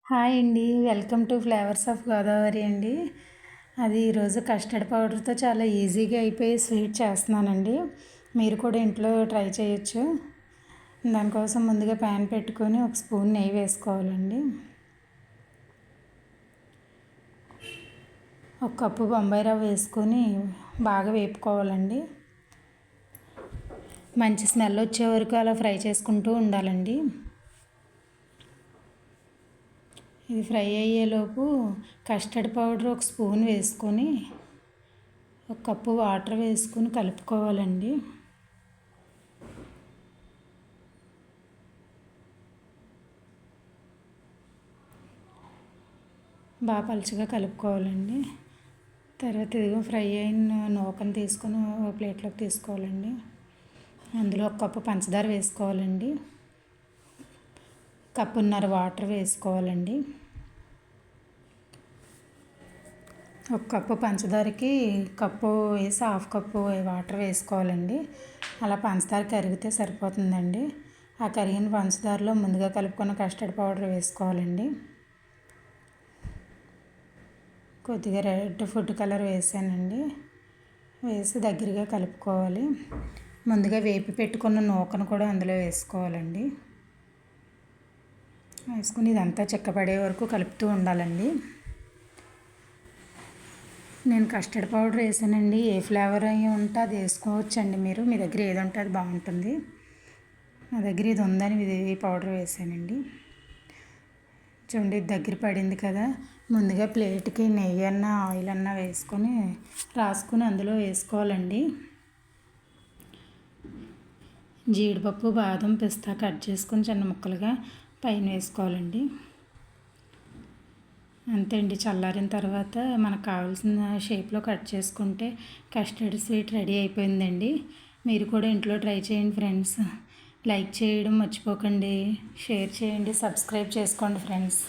Hi అండి, welcome to flavours of Godavari అండి. అది ఈరోజు కస్టర్డ్ పౌడర్తో చాలా ఈజీగా అయిపోయి స్వీట్ చేస్తున్నానండి. మీరు కూడా ఇంట్లో ట్రై చేయొచ్చు. దానికోసం ముందుగా ప్యాన్ పెట్టుకొని ఒక స్పూన్ నెయ్యి వేసుకోవాలండి. ఒక కప్పు బొంబాయి రవ్వ వేసుకొని బాగా వేపుకోవాలండి. మంచి స్మెల్ వచ్చే వరకు అలా ఫ్రై చేసుకుంటూ ఉండాలండి. ఇది ఫ్రై అయ్యేలోపు కస్టర్డ్ పౌడర్ ఒక స్పూన్ వేసుకొని ఒక కప్పు వాటర్ వేసుకొని కలుపుకోవాలండి. బాగా పలుచగా కలుపుకోవాలండి. తర్వాత ఇదిగో ఫ్రై అయిన నూకను తీసుకొని ప్లేట్లోకి తీసుకోవాలండి. అందులో ఒక కప్పు పంచదార వేసుకోవాలండి. కప్పున్నర వాటర్ వేసుకోవాలండి. ఒక కప్పు పంచదారకి కప్పు వేసి హాఫ్ కప్పు వాటర్ వేసుకోవాలండి. అలా పంచదార కరిగితే సరిపోతుందండి. ఆ కరిగిన పంచదారలో ముందుగా కలుపుకున్న కస్టర్డ్ పౌడర్ వేసుకోవాలండి. కొద్దిగా రెడ్ ఫుడ్ కలర్ వేసానండి. వేసి దగ్గరగా కలుపుకోవాలి. ముందుగా వేపి పెట్టుకున్న నూకను కూడా అందులో వేసుకోవాలండి. వేసుకుని ఇదంతా చిక్కపడే వరకు కలుపుతూ ఉండాలండి. నేను కస్టర్డ్ పౌడర్ వేసానండి. ఏ ఫ్లేవర్ అయ్యి ఉంటే అది వేసుకోవచ్చండి. మీ దగ్గర ఏది ఉంటే అది బాగుంటుంది. నా దగ్గర ఇది ఉందని ఇది పౌడర్ వేసానండి. చూడండి, దగ్గర పడింది కదా. ముందుగా ప్లేట్కి నెయ్యి అన్న ఆయిల్ అన్న వేసుకొని రాసుకొని అందులో వేసుకోవాలండి. జీడిపప్పు, బాదం, పిస్తా కట్ చేసుకొని చిన్న ముక్కలుగా పైన వేసుకోవాలండి. అంతే అండి. చల్లారిన తర్వాత మనకు కావాల్సిన షేప్లో కట్ చేసుకుంటే కస్టర్డ్ స్వీట్ రెడీ అయిపోయిందండి. మీరు కూడా ఇంట్లో ట్రై చేయండి ఫ్రెండ్స్. లైక్ చేయడం మర్చిపోకండి. షేర్ చేయండి, సబ్స్క్రైబ్ చేసుకోండి ఫ్రెండ్స్.